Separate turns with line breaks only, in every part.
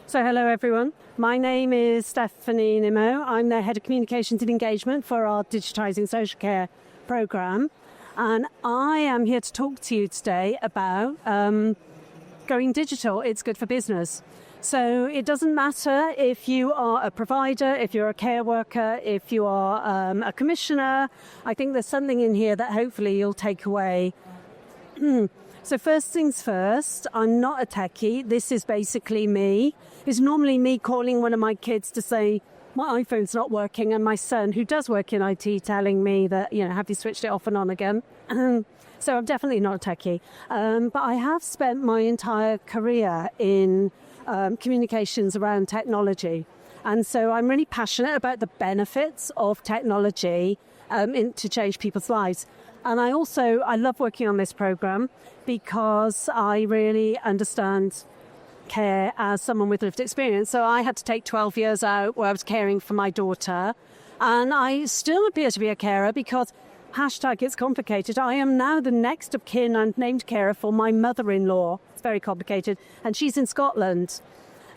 So hello everyone, my name is Stephanie Nimmo. I'm the Head of Communications and Engagement for our Digitising Social Care programme, and I am here to talk to you today about going digital. It's good for business. So it doesn't matter if you are a provider, if you're a care worker, if you are a commissioner. I think there's something in here that hopefully you'll take away. So first things first, I'm not a techie. This is basically me. It's normally me calling one of my kids to say, my iPhone's not working, and my son, who does work in IT, telling me that, have you switched it off and on again? So I'm definitely not a techie. But I have spent my entire career in communications around technology. And so I'm really passionate about the benefits of technology to change people's lives. And I love working on this program because I really understand care as someone with lived experience. So I had to take 12 years out where I was caring for my daughter. And I still appear to be a carer because #it's complicated. I am now the next of kin and named carer for my mother-in-law. It's very complicated. And she's in Scotland.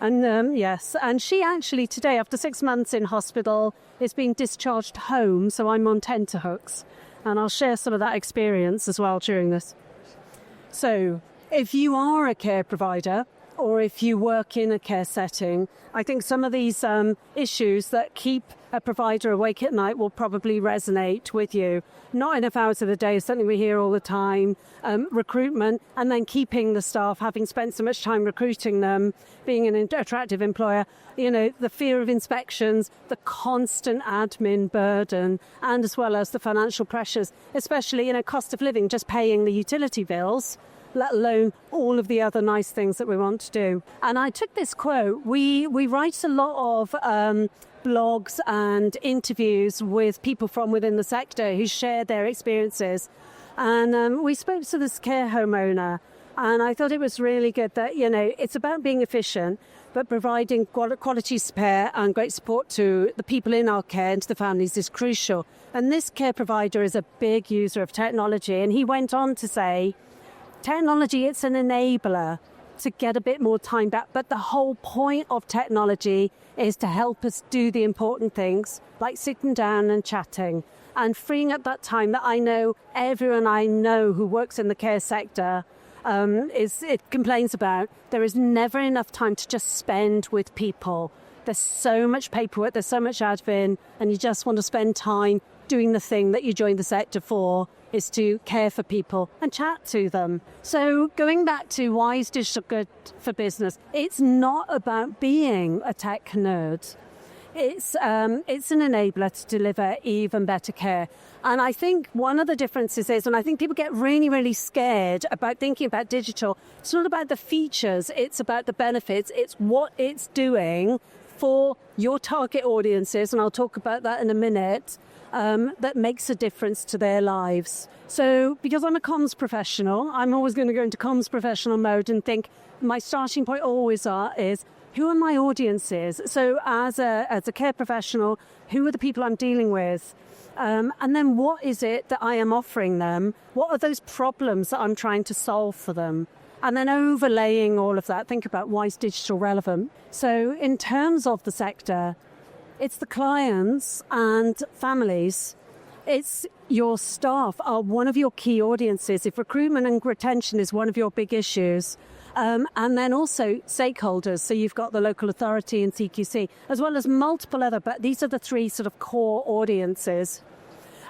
And yes, and she actually today, after 6 months in hospital, is being discharged home. So I'm on tenterhooks. And I'll share some of that experience as well during this. So if you are a care provider or if you work in a care setting, I think some of these issues that keep a provider awake at night will probably resonate with you. Not enough hours of the day is something we hear all the time. Recruitment, and then keeping the staff, having spent so much time recruiting them, being an attractive employer, the fear of inspections, the constant admin burden, and as well as the financial pressures, especially, cost of living, just paying the utility bills, let alone all of the other nice things that we want to do. And I took this quote. We write a lot of blogs and interviews with people from within the sector who share their experiences. And we spoke to this care home owner, and I thought it was really good that, it's about being efficient, but providing quality care and great support to the people in our care and to the families is crucial. And this care provider is a big user of technology. And he went on to say, technology, it's an enabler to get a bit more time back. But the whole point of technology is to help us do the important things, like sitting down and chatting and freeing up that time that I know everyone I know who works in the care sector complains about. There is never enough time to just spend with people. There's so much paperwork, there's so much admin, and you just want to spend time doing the thing that you joined the sector for, is to care for people and chat to them. So going back to why is digital good for business, it's not about being a tech nerd. It's an enabler to deliver even better care. And I think one of the differences is, and I think people get really, really scared about thinking about digital, it's not about the features, it's about the benefits. It's what it's doing for your target audiences, and I'll talk about that in a minute, that makes a difference to their lives. So because I'm a comms professional, I'm always going to go into comms professional mode and think my starting point always is, who are my audiences? So as a care professional, who are the people I'm dealing with? And then what is it that I am offering them? What are those problems that I'm trying to solve for them? And then overlaying all of that, think about why is digital relevant? So in terms of the sector, it's the clients and families. It's your staff are one of your key audiences. If recruitment and retention is one of your big issues, and then also stakeholders. So you've got the local authority and CQC, as well as multiple other, but these are the three sort of core audiences.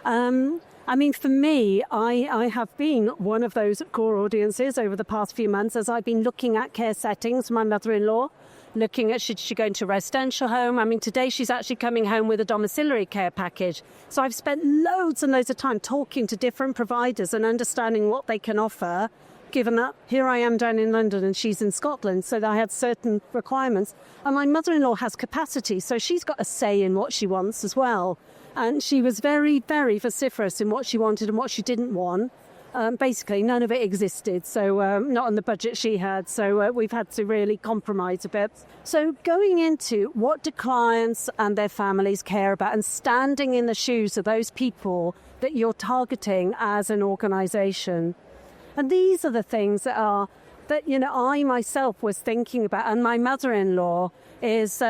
For me, I have been one of those core audiences over the past few months as I've been looking at care settings for my mother-in-law, looking at should she go into a residential home. Today she's actually coming home with a domiciliary care package. So I've spent loads and loads of time talking to different providers and understanding what they can offer, given that here I am down in London and she's in Scotland, so that I had certain requirements. And my mother-in-law has capacity, so she's got a say in what she wants as well. And she was very, very vociferous in what she wanted and what she didn't want. Basically, none of it existed, so not on the budget she had. So we've had to really compromise a bit. So going into what do clients and their families care about and standing in the shoes of those people that you're targeting as an organisation. And these are the things that are that, I myself was thinking about, and my mother-in-law is,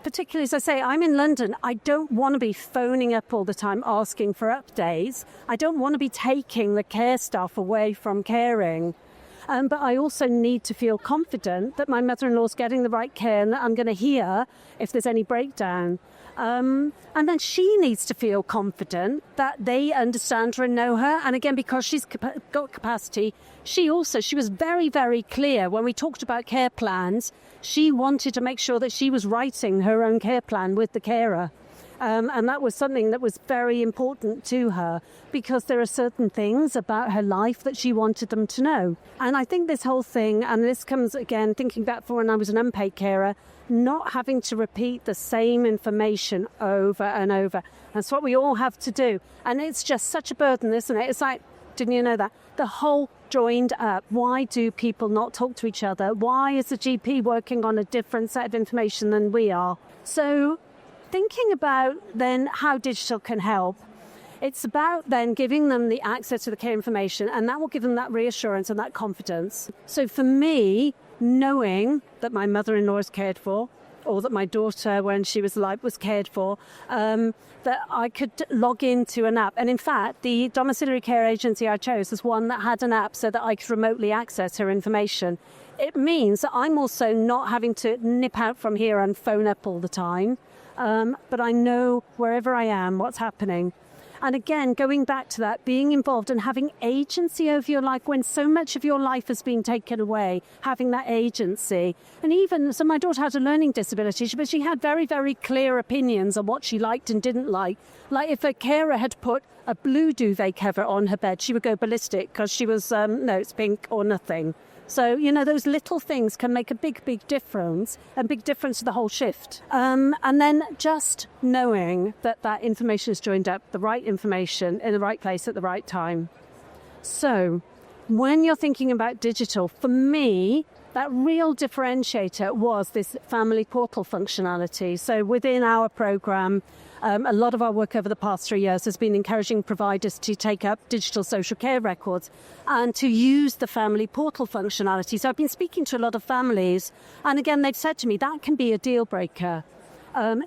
particularly as I say, I'm in London. I don't want to be phoning up all the time asking for updates. I don't want to be taking the care staff away from caring. But I also need to feel confident that my mother-in-law's getting the right care and that I'm going to hear if there's any breakdown. And then she needs to feel confident that they understand her and know her. And again, because she's got capacity, she was very, very clear when we talked about care plans. She wanted to make sure that she was writing her own care plan with the carer. And that was something that was very important to her because there are certain things about her life that she wanted them to know. And I think this whole thing, and this comes again, thinking back for when I was an unpaid carer, not having to repeat the same information over and over. That's what we all have to do. And it's just such a burden, isn't it? It's like, didn't you know that? The whole joined up. Why do people not talk to each other? Why is the GP working on a different set of information than we are? So thinking about then how digital can help, it's about then giving them the access to the care information, and that will give them that reassurance and that confidence. So for me, knowing that my mother-in-law is cared for, or that my daughter, when she was alive, was cared for, that I could log into an app. And in fact, the domiciliary care agency I chose was one that had an app so that I could remotely access her information. It means that I'm also not having to nip out from here and phone up all the time. But I know wherever I am, what's happening. And again, going back to that, being involved and having agency over your life when so much of your life has been taken away, having that agency. And even, so my daughter had a learning disability, but she had very, very clear opinions on what she liked and didn't like. Like if a carer had put a blue duvet cover on her bed, she would go ballistic because she was, no, it's pink or nothing. So, those little things can make a big, big difference, a big difference to the whole shift. And then just knowing that that information is joined up, the right information in the right place at the right time. So when you're thinking about digital, for me, that real differentiator was this family portal functionality. So within our program, a lot of our work over the past 3 years has been encouraging providers to take up digital social care records and to use the family portal functionality. So I've been speaking to a lot of families, and again, they've said to me that can be a deal breaker.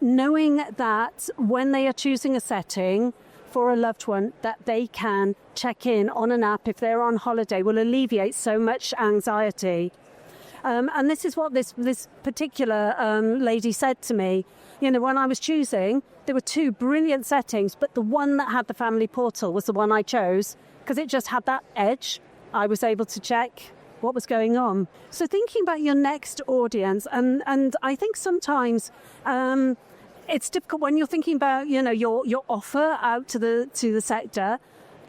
Knowing that when they are choosing a setting for a loved one, that they can check in on an app if they're on holiday will alleviate so much anxiety. And this is what this particular lady said to me. When I was choosing, there were 2 brilliant settings, but the one that had the family portal was the one I chose because it just had that edge. I was able to check what was going on. So thinking about your next audience, and I think sometimes it's difficult when you're thinking about, your offer out to the sector.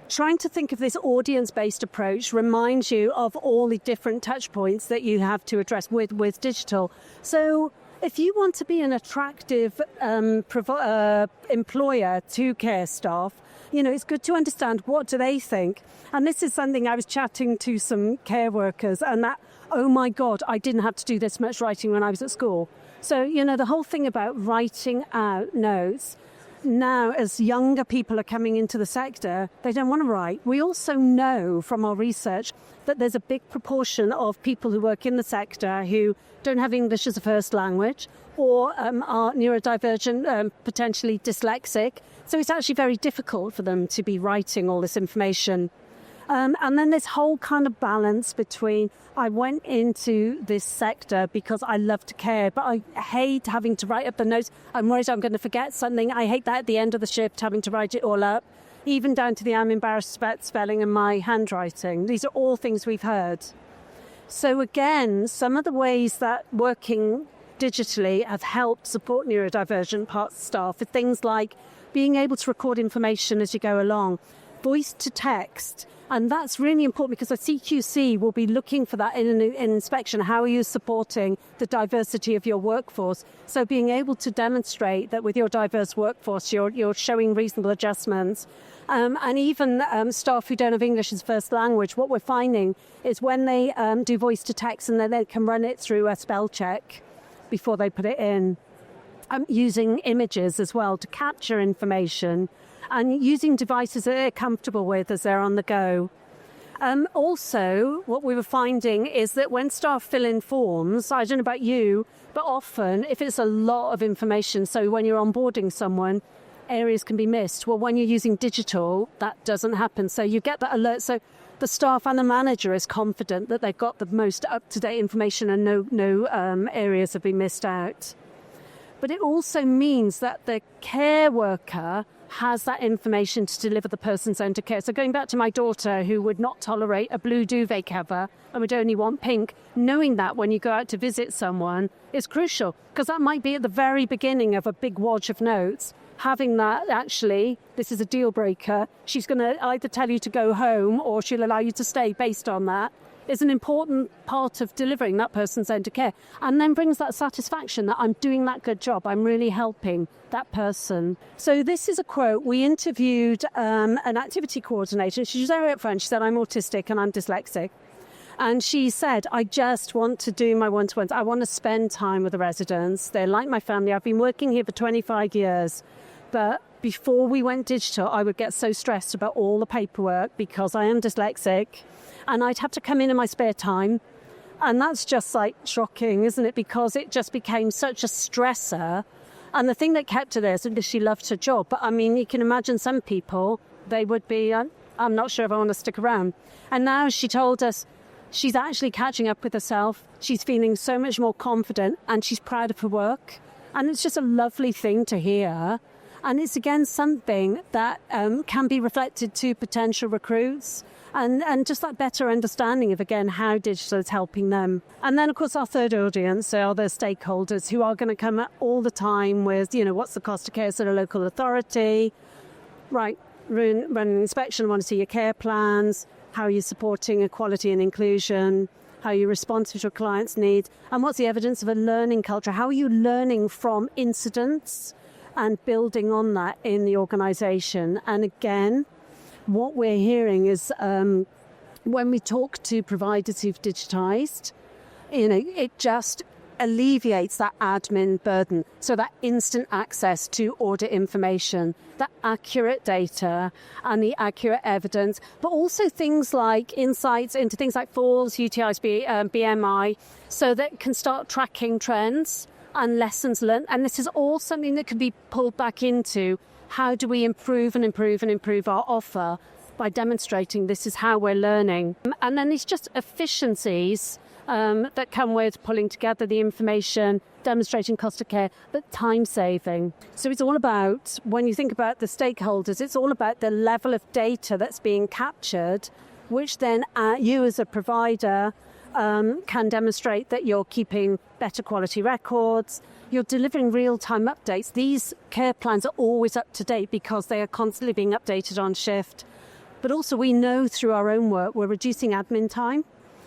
Trying to think of this audience-based approach reminds you of all the different touch points that you have to address with digital. So if you want to be an attractive employer to care staff, it's good to understand what do they think. And this is something I was chatting to some care workers and that, oh my God, I didn't have to do this much writing when I was at school. So, the whole thing about writing out notes. Now, as younger people are coming into the sector, they don't want to write. We also know from our research that there's a big proportion of people who work in the sector who don't have English as a first language or are neurodivergent, potentially dyslexic. So it's actually very difficult for them to be writing all this information. And then this whole kind of balance between I went into this sector because I love to care, but I hate having to write up the notes. I'm worried I'm going to forget something. I hate that at the end of the shift, having to write it all up, even down to the I'm embarrassed about spelling and my handwriting. These are all things we've heard. So again, some of the ways that working digitally have helped support neurodivergent staff are things like being able to record information as you go along, voice to text. And that's really important because the CQC will be looking for that in an inspection. How are you supporting the diversity of your workforce? So being able to demonstrate that with your diverse workforce, you're showing reasonable adjustments. And even staff who don't have English as first language, what we're finding is when they do voice to text and then they can run it through a spell check before they put it in, using images as well to capture information, and using devices that they're comfortable with as they're on the go. Also, what we were finding is that when staff fill in forms, I don't know about you, but often if it's a lot of information, so when you're onboarding someone, areas can be missed. Well, when you're using digital, that doesn't happen. So you get that alert. So the staff and the manager is confident that they've got the most up-to-date information and no areas have been missed out. But it also means that the care worker has that information to deliver the person-centred care. So going back to my daughter who would not tolerate a blue duvet cover and would only want pink, knowing that when you go out to visit someone is crucial, because that might be at the very beginning of a big wad of notes. Having that, actually, this is a deal breaker. She's going to either tell you to go home or she'll allow you to stay based on that, is an important part of delivering that person-centred care, and then brings that satisfaction that I'm doing that good job, I'm really helping that person. So this is a quote. We interviewed an activity coordinator. She was very upfront. She said, I'm autistic and I'm dyslexic. And she said, I just want to do my one-to-ones. I want to spend time with the residents. They're like my family. I've been working here for 25 years. But before we went digital, I would get so stressed about all the paperwork because I am dyslexic. And I'd have to come in my spare time. And that's just like shocking, isn't it? Because it just became such a stressor. And the thing that kept her there is that she loved her job. But I mean, you can imagine some people, they would be, I'm not sure if I want to stick around. And now she told us she's actually catching up with herself. She's feeling so much more confident and she's proud of her work. And it's just a lovely thing to hear. And it's, again, something that can be reflected to potential recruits and just that better understanding of, again, how digital is helping them. And then, of course, our third audience are the stakeholders who are going to come all the time with, what's the cost of care at a local authority? Right, run an inspection, want to see your care plans, how are you supporting equality and inclusion, how you respond to your clients' needs, and what's the evidence of a learning culture? How are you learning from incidents and building on that in the organisation? And again, what we're hearing is when we talk to providers who've digitised, it just alleviates that admin burden. So that instant access to audit information, that accurate data and the accurate evidence, but also things like insights into things like falls, UTIs, BMI, so that it can start tracking trends and lessons learned. And this is all something that can be pulled back into how do we improve our offer by demonstrating this is how we're learning. And then it's just efficiencies that come with pulling together the information, demonstrating cost of care, but time saving. So it's all about, when you think about the stakeholders, it's all about the level of data that's being captured, which then you as a provider can demonstrate that you're keeping better quality records, you're delivering real-time updates. These care plans are always up to date because they are constantly being updated on shift. But also we know through our own work we're reducing admin time,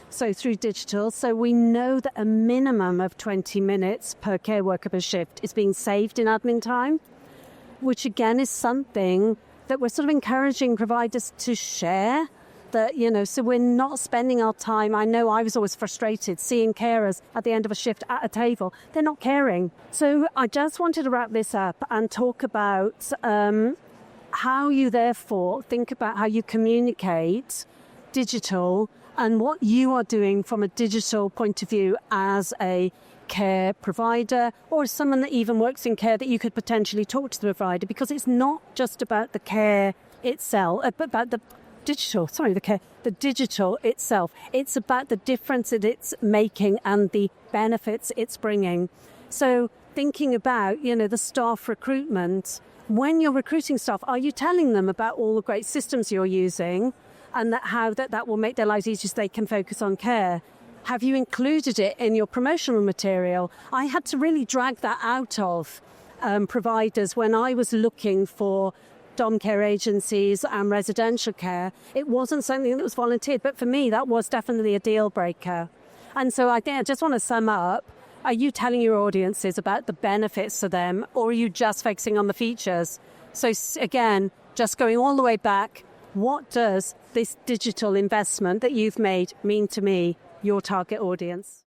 so through digital. So we know that a minimum of 20 minutes per care worker per shift is being saved in admin time, which again is something that we're sort of encouraging providers to share. That, so we're not spending our time. I know I was always frustrated seeing carers at the end of a shift at a table. They're not caring. So I just wanted to wrap this up and talk about how you therefore think about how you communicate digital and what you are doing from a digital point of view as a care provider or someone that even works in care that you could potentially talk to the provider, because it's not just about the care itself, but about the digital itself. It's about the difference that it's making and the benefits it's bringing. So thinking about, the staff recruitment, when you're recruiting staff, are you telling them about all the great systems you're using and how that will make their lives easier so they can focus on care? Have you included it in your promotional material? I had to really drag that out of providers when I was looking for dom care agencies and residential care. It wasn't something that was volunteered, but for me that was definitely a deal breaker. And so I think I just want to sum up, are you telling your audiences about the benefits to them, or are you just focusing on the features? So again, just going all the way back, what does this digital investment that you've made mean to me, your target audience?